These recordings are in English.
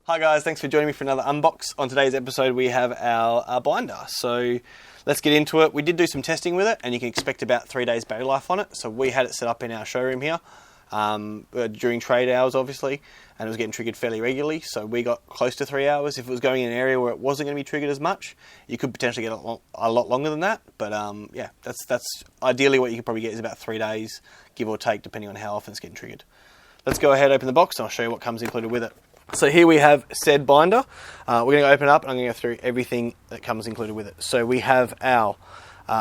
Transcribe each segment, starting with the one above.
Hi guys, thanks for joining me for another unbox. On today's episode we have our binder, so let's get into it. We did do some testing with it and you can expect about 3 days battery life on it. So we had it set up in our showroom here during trade hours obviously, and it was getting triggered fairly regularly, so we got close to 3 hours. If it was going in an area where it wasn't going to be triggered as much, you could potentially get a lot longer than that, but yeah, that's ideally what you could probably get is about 3 days, give or take, depending on how often it's getting triggered. Let's go ahead, open the box, and I'll show you what comes included with it. So here we have said binder. We're going to open it up and I'm going to go through everything that comes included with it. So we have our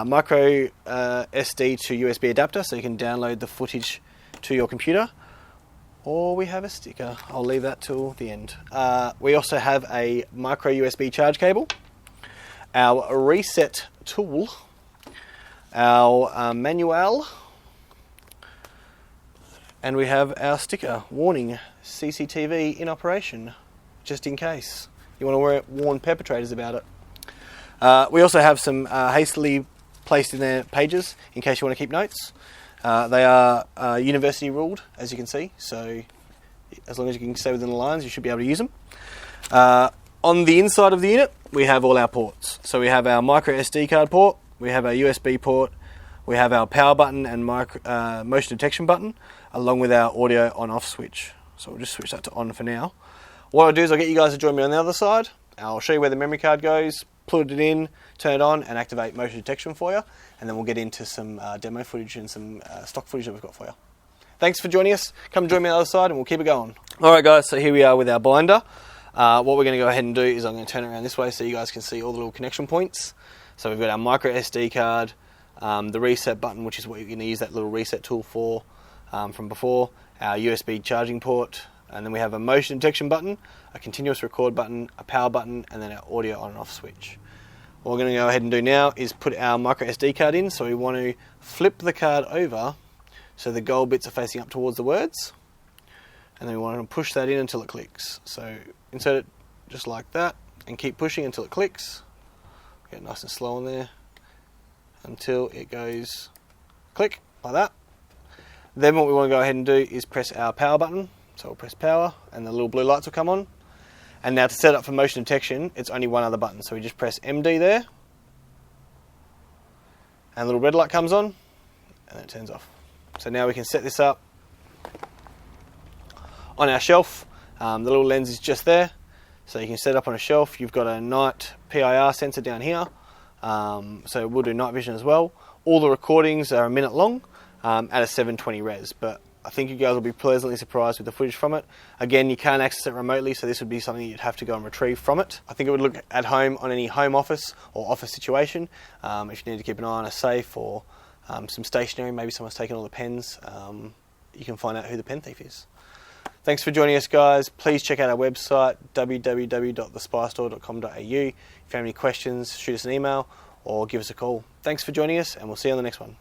micro SD to USB adapter, so you can download the footage to your computer, or we have a sticker. I'll leave that till the end. We also have a micro USB charge cable, our reset tool, our manual, and we have our sticker warning CCTV in operation, just in case you want to warn perpetrators about it. We also have some hastily placed in there pages in case you want to keep notes. They are university ruled, as you can see, so as long as you can stay within the lines you should be able to use them. On the inside of the unit we have all our ports. So we have our micro SD card port, we have our USB port, we have our power button and motion detection button, along with our audio on-off switch. So we'll just switch that to on for now. What I'll do is I'll get you guys to join me on the other side. I'll show you where the memory card goes, plug it in, turn it on, and activate motion detection for you. And then we'll get into some demo footage and some stock footage that we've got for you. Thanks for joining us. Come join me on the other side and we'll keep it going. Alright guys, so here we are with our binder. What we're going to go ahead and do is I'm going to turn it around this way so you guys can see all the little connection points. So we've got our micro SD card, the reset button, which is what you're going to use that little reset tool for from before, our USB charging port, and then we have a motion detection button, a continuous record button, a power button, and then our audio on and off switch. What we're going to go ahead and do now is put our micro SD card in. So we want to flip the card over so the gold bits are facing up towards the words, and then we want to push that in until it clicks. So insert it just like that and keep pushing until it clicks. Get nice and slow on there until it goes click, like that. Then what we want to go ahead and do is press our power button. So we'll press power and the little blue lights will come on. And now to set up for motion detection, it's only one other button. So we just press MD there, and the little red light comes on, and then it turns off. So now we can set this up on our shelf. The little lens is just there, so you can set it up on a shelf. You've got a night PIR sensor down here, so we'll do night vision as well. All the recordings are a minute long at a 720 res, but I think you guys will be pleasantly surprised with the footage from it. Again, you can't access it remotely, so this would be something you'd have to go and retrieve from it. I think it would look at home on any home office or office situation. If you need to keep an eye on a safe or some stationery, maybe someone's taken all the pens, you can find out who the pen thief is. Thanks for joining us guys. Please check out our website, www.thespystore.com.au. If you have any questions, shoot us an email or give us a call. Thanks for joining us, and we'll see you on the next one.